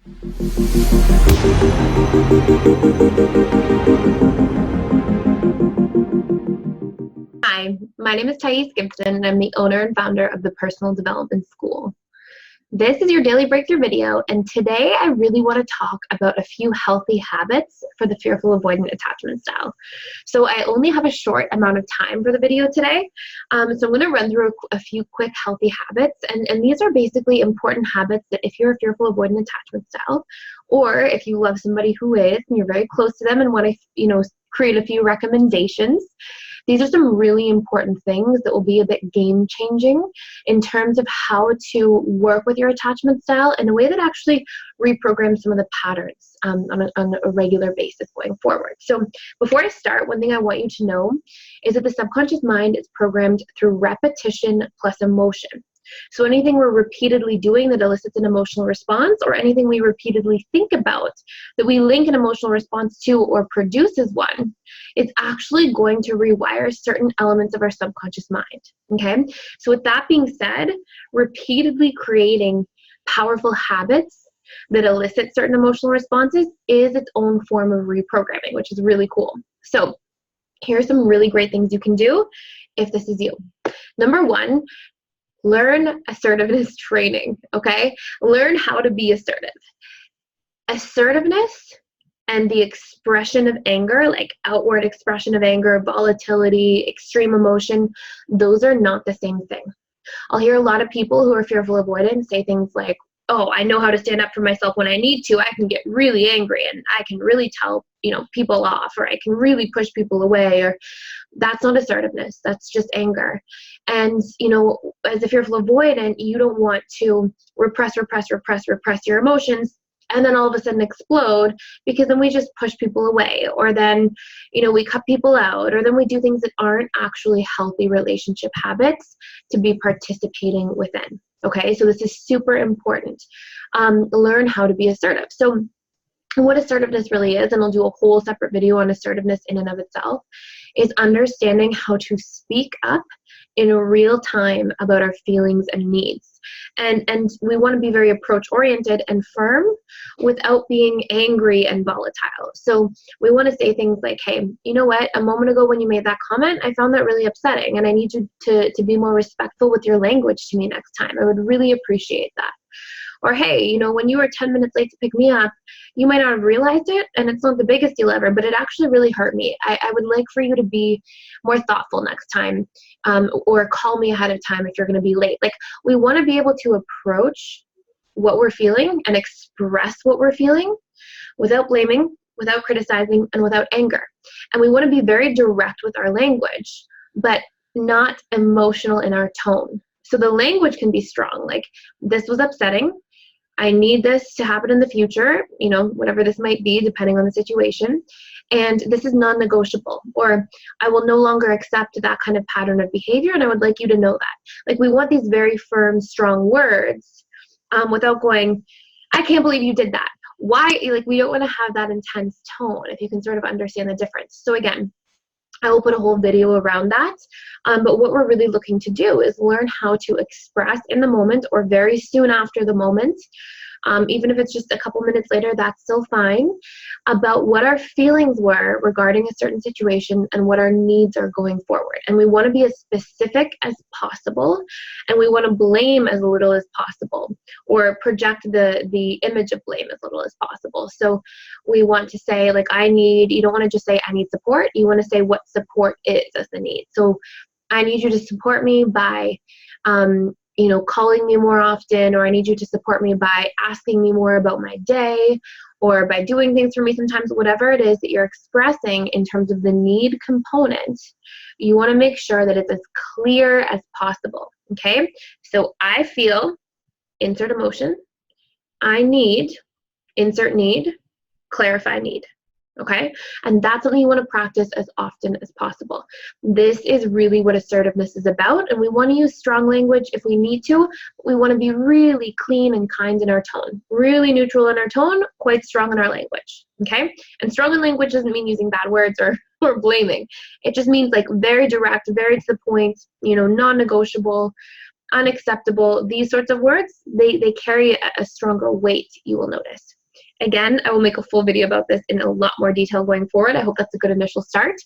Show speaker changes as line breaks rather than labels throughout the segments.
Hi, my name is Gibson, and I'm the owner and founder of the Personal Development School. This is your daily breakthrough video, and today I really want to talk about a few healthy habits for the fearful avoidant attachment style. So I only have a short amount of time for the video today, so I'm going to run through a few quick healthy habits, and these are basically important habits that if you're a fearful avoidant attachment style, or if you love somebody who is and you're very close to them and want to, create a few recommendations. These are some really important things that will be a bit game-changing in terms of how to work with your attachment style in a way that actually reprograms some of the patterns on a regular basis going forward. So before I start, one thing I want you to know is that the subconscious mind is programmed through repetition plus emotion. So anything we're repeatedly doing that elicits an emotional response, or anything we repeatedly think about that we link an emotional response to or produces one, is actually going to rewire certain elements of our subconscious mind, okay? So with that being said, repeatedly creating powerful habits that elicit certain emotional responses is its own form of reprogramming, which is really cool. So here's some really great things you can do if this is you. Number one, learn assertiveness training, okay? Learn how to be assertive. Assertiveness and the expression of anger, like outward expression of anger, volatility, extreme emotion, those are not the same thing. I'll hear a lot of people who are fearful avoidant say things like, oh, I know how to stand up for myself when I need to. I can get really angry and I can really tell, people off, or I can really push people away, or that's not assertiveness. That's just anger. And, as a fearful avoidant, you don't want to repress your emotions and then all of a sudden explode, because then we just push people away, or then, we cut people out, or then we do things that aren't actually healthy relationship habits to be participating within. Okay, so this is super important. Learn how to be assertive. So what assertiveness really is, and I'll do a whole separate video on assertiveness in and of itself, is understanding how to speak up in real time about our feelings and needs. And we want to be very approach-oriented and firm without being angry and volatile. So we want to say things like, hey, you know what? A moment ago when you made that comment, I found that really upsetting, and I need you to be more respectful with your language to me next time. I would really appreciate that. Or, hey, when you were 10 minutes late to pick me up, you might not have realized it, and it's not the biggest deal ever, but it actually really hurt me. I would like for you to be more thoughtful next time, or call me ahead of time if you're going to be late. Like, we want to be able to approach what we're feeling and express what we're feeling without blaming, without criticizing, and without anger. And we want to be very direct with our language, but not emotional in our tone. So the language can be strong, like, this was upsetting. I need this to happen in the future, whatever this might be, depending on the situation. And this is non-negotiable, or I will no longer accept that kind of pattern of behavior, and I would like you to know that. Like, we want these very firm, strong words without going, I can't believe you did that. Why? Like, we don't want to have that intense tone, if you can sort of understand the difference. So again, I will put a whole video around that, but what we're really looking to do is learn how to express in the moment, or very soon after the moment, even if it's just a couple minutes later, that's still fine, about what our feelings were regarding a certain situation and what our needs are going forward. And we want to be as specific as possible, and we want to blame as little as possible, or project the image of blame as little as possible. So we want to say, like, you don't want to just say, I need support. You want to say what support is as the need. So I need you to support me by calling me more often, or I need you to support me by asking me more about my day, or by doing things for me sometimes. Whatever it is that you're expressing in terms of the need component, you want to make sure that it's as clear as possible, okay? So I feel, insert emotion, I need, insert need, clarify need. Okay, and that's something you want to practice as often as possible. This is really what assertiveness is about, and we want to use strong language if we need to. We want to be really clean and kind in our tone, really neutral in our tone, quite strong in our language. Okay, and strong in language doesn't mean using bad words or blaming. It just means, like, very direct, very to the point, non-negotiable, unacceptable, these sorts of words, they carry a stronger weight, you will notice. Again, I will make a full video about this in a lot more detail going forward. I hope that's a good initial start.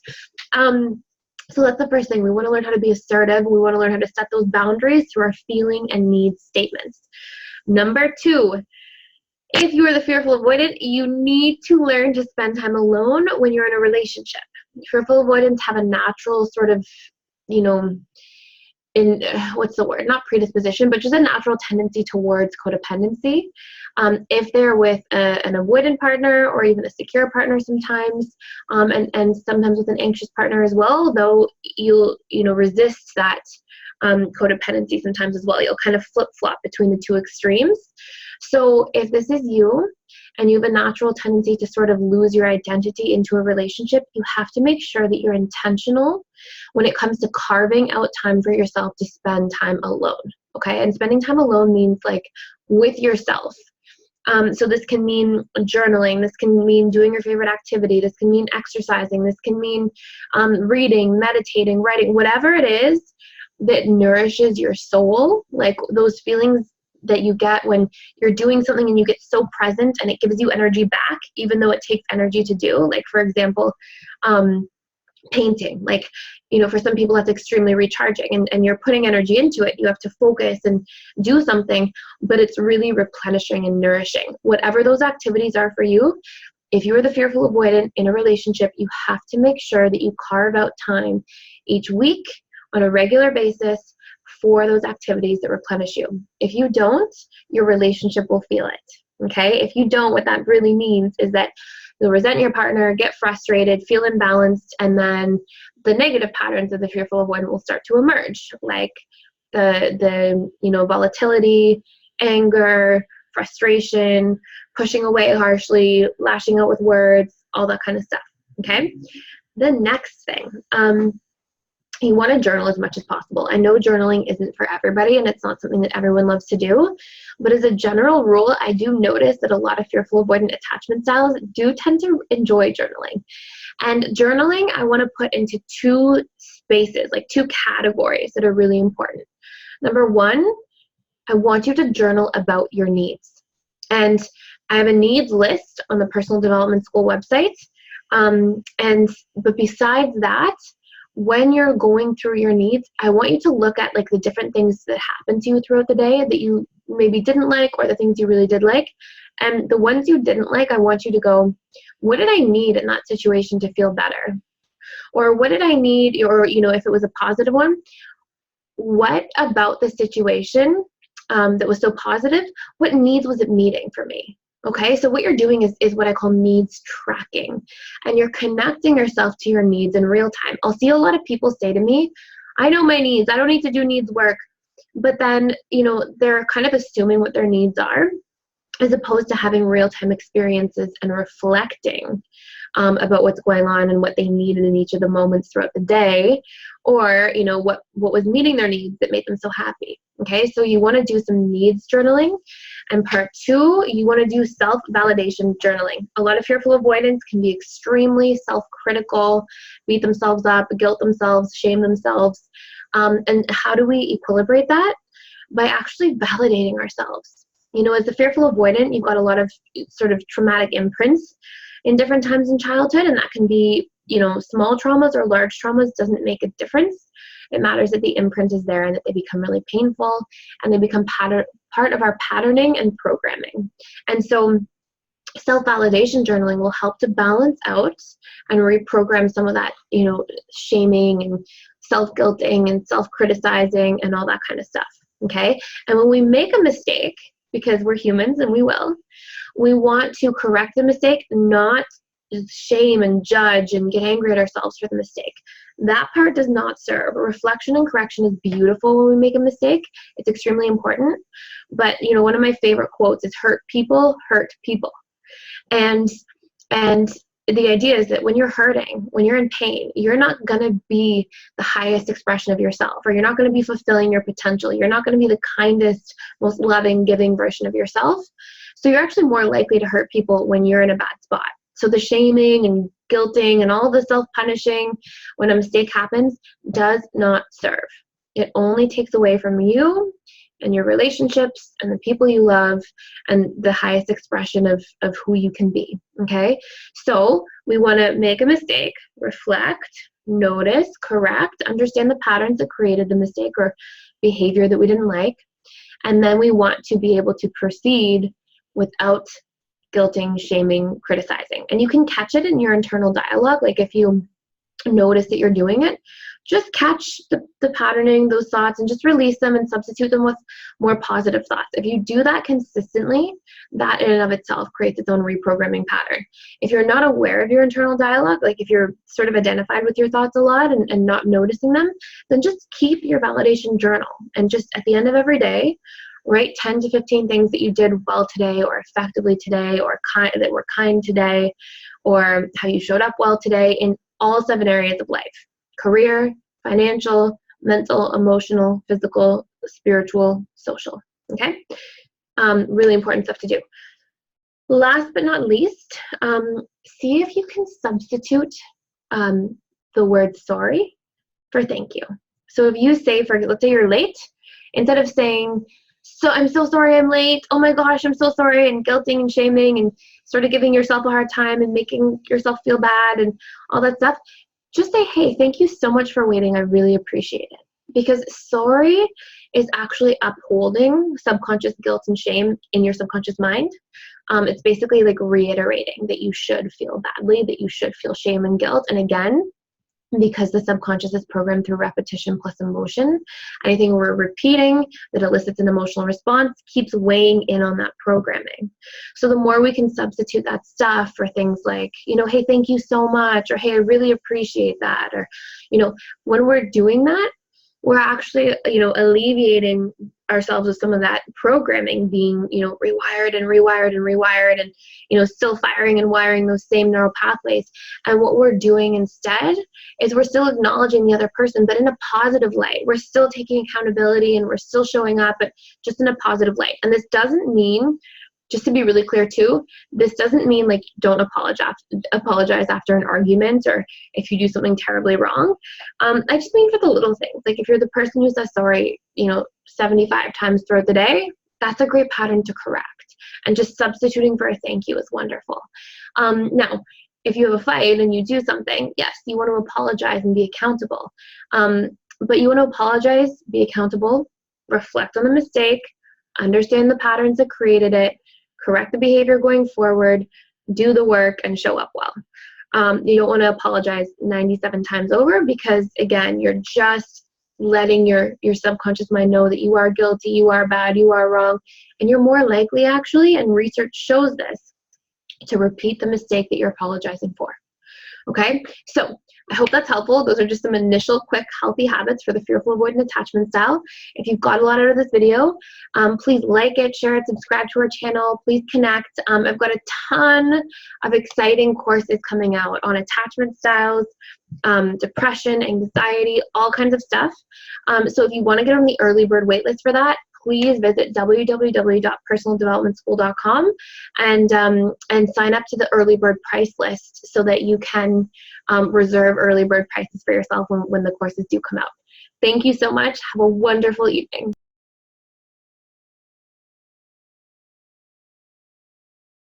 So that's the first thing. We want to learn how to be assertive. We want to learn how to set those boundaries through our feeling and needs statements. Number 2, if you are the fearful avoidant, you need to learn to spend time alone when you're in a relationship. Fearful avoidants have a natural sort of, what's the word? Not predisposition, but just a natural tendency towards codependency. If they're with an avoidant partner or even a secure partner sometimes, and sometimes with an anxious partner as well, though you'll resist that codependency sometimes as well. You'll kind of flip-flop between the two extremes. So if this is you and you have a natural tendency to sort of lose your identity into a relationship, you have to make sure that you're intentional when it comes to carving out time for yourself to spend time alone. Okay, and spending time alone means like with yourself. So this can mean journaling, this can mean doing your favorite activity, this can mean exercising, this can mean reading, meditating, writing, whatever it is that nourishes your soul, like those feelings that you get when you're doing something and you get so present and it gives you energy back, even though it takes energy to do. Like, for example, painting. Like, for some people that's extremely recharging and you're putting energy into it. You have to focus and do something, but it's really replenishing and nourishing. Whatever those activities are for you, if you are the fearful avoidant in a relationship, you have to make sure that you carve out time each week on a regular basis for those activities that replenish you. If you don't, your relationship will feel it. Okay? If you don't, what that really means is that you'll resent your partner, get frustrated, feel imbalanced, and then the negative patterns of the fearful avoidant will start to emerge, like the volatility, anger, frustration, pushing away harshly, lashing out with words, all that kind of stuff. Okay? The next thing, you want to journal as much as possible. I know journaling isn't for everybody and it's not something that everyone loves to do, but as a general rule, I do notice that a lot of fearful avoidant attachment styles do tend to enjoy journaling. And journaling, I want to put into 2 spaces, like 2 categories that are really important. Number 1, I want you to journal about your needs. And I have a needs list on the Personal Development School website. But besides that, when you're going through your needs, I want you to look at like the different things that happen to you throughout the day that you maybe didn't like, or the things you really did like. And the ones you didn't like, I want you to go, what did I need in that situation to feel better? Or what did I need, or if it was a positive one, what about the situation that was so positive, what needs was it meeting for me? Okay, so what you're doing is what I call needs tracking, and you're connecting yourself to your needs in real time. I'll see a lot of people say to me, I know my needs, I don't need to do needs work, but then, they're kind of assuming what their needs are, as opposed to having real-time experiences and reflecting about what's going on and what they needed in each of the moments throughout the day, or what was meeting their needs that made them so happy. Okay, so you want to do some needs journaling. And part 2, you want to do self-validation journaling. A lot of fearful avoidants can be extremely self-critical, beat themselves up, guilt themselves, shame themselves. And how do we equilibrate that? By actually validating ourselves. As a fearful avoidant, you've got a lot of sort of traumatic imprints in different times in childhood, and that can be, small traumas or large traumas, doesn't make a difference. It matters that the imprint is there and that they become really painful and they become part of our patterning and programming. And so self-validation journaling will help to balance out and reprogram some of that, shaming and self-guilting and self-criticizing and all that kind of stuff. Okay? And when we make a mistake, because we're humans and we want to correct the mistake, not shame and judge and get angry at ourselves for the mistake. That part does not serve. Reflection and correction is beautiful when we make a mistake. It's extremely important. But, one of my favorite quotes is hurt people hurt people. And the idea is that when you're hurting, when you're in pain, you're not going to be the highest expression of yourself, or you're not going to be fulfilling your potential. You're not going to be the kindest, most loving, giving version of yourself. So you're actually more likely to hurt people when you're in a bad spot. So the shaming and guilting and all the self-punishing when a mistake happens does not serve. It only takes away from you and your relationships and the people you love and the highest expression of who you can be, okay? So we want to make a mistake, reflect, notice, correct, understand the patterns that created the mistake or behavior that we didn't like, and then we want to be able to proceed without guilting, shaming, criticizing. And you can catch it in your internal dialogue. Like if you notice that you're doing it, just catch the patterning, those thoughts, and just release them and substitute them with more positive thoughts. If you do that consistently, that in and of itself creates its own reprogramming pattern. If you're not aware of your internal dialogue, like if you're sort of identified with your thoughts a lot and not noticing them, then just keep your validation journal. And just at the end of every day, write 10 to 15 things that you did well today or effectively today or that were kind today, or how you showed up well today in all 7 areas of life: career, financial, mental, emotional, physical, spiritual, social. Okay? Really important stuff to do. Last but not least, see if you can substitute the word sorry for thank you. So if you say, let's say you're late, instead of saying, "So I'm so sorry I'm late, oh my gosh, I'm so sorry," and guilting and shaming and sort of giving yourself a hard time and making yourself feel bad and all that stuff, just say, "Hey, thank you so much for waiting. I really appreciate it." Because sorry is actually upholding subconscious guilt and shame in your subconscious mind. It's basically like reiterating that you should feel badly, that you should feel shame and guilt. And again, because the subconscious is programmed through repetition plus emotion, anything we're repeating that elicits an emotional response keeps weighing in on that programming. So the more we can substitute that stuff for things like, "Hey, thank you so much," or "Hey, I really appreciate that," or, when we're doing that, we're actually, alleviating ourselves of some of that programming being, rewired and rewired and rewired and, still firing and wiring those same neural pathways. And what we're doing instead is we're still acknowledging the other person, but in a positive light. We're still taking accountability and we're still showing up, but just in a positive light. And this doesn't mean, just to be really clear too, this doesn't mean like don't apologize after an argument or if you do something terribly wrong. I just mean for the little things. Like if you're the person who says sorry, 75 times throughout the day, that's a great pattern to correct. And just substituting for a thank you is wonderful. Now, if you have a fight and you do something, yes, you want to apologize and be accountable. But you want to apologize, be accountable, reflect on the mistake, understand the patterns that created it, correct the behavior going forward, do the work, and show up well. You don't want to apologize 97 times over because, again, you're just letting your subconscious mind know that you are guilty, you are bad, you are wrong, and you're more likely actually, and research shows this, to repeat the mistake that you're apologizing for. Okay, so I hope that's helpful. Those are just some initial quick healthy habits for the fearful avoidant attachment style. If you've got a lot out of this video, please like it, share it, subscribe to our channel, please connect. I've got a ton of exciting courses coming out on attachment styles, depression, anxiety, all kinds of stuff. So if you want to get on the early bird waitlist for that, please visit www.personaldevelopmentschool.com and sign up to the early bird price list so that you can reserve early bird prices for yourself when the courses do come out. Thank you so much. Have a wonderful evening.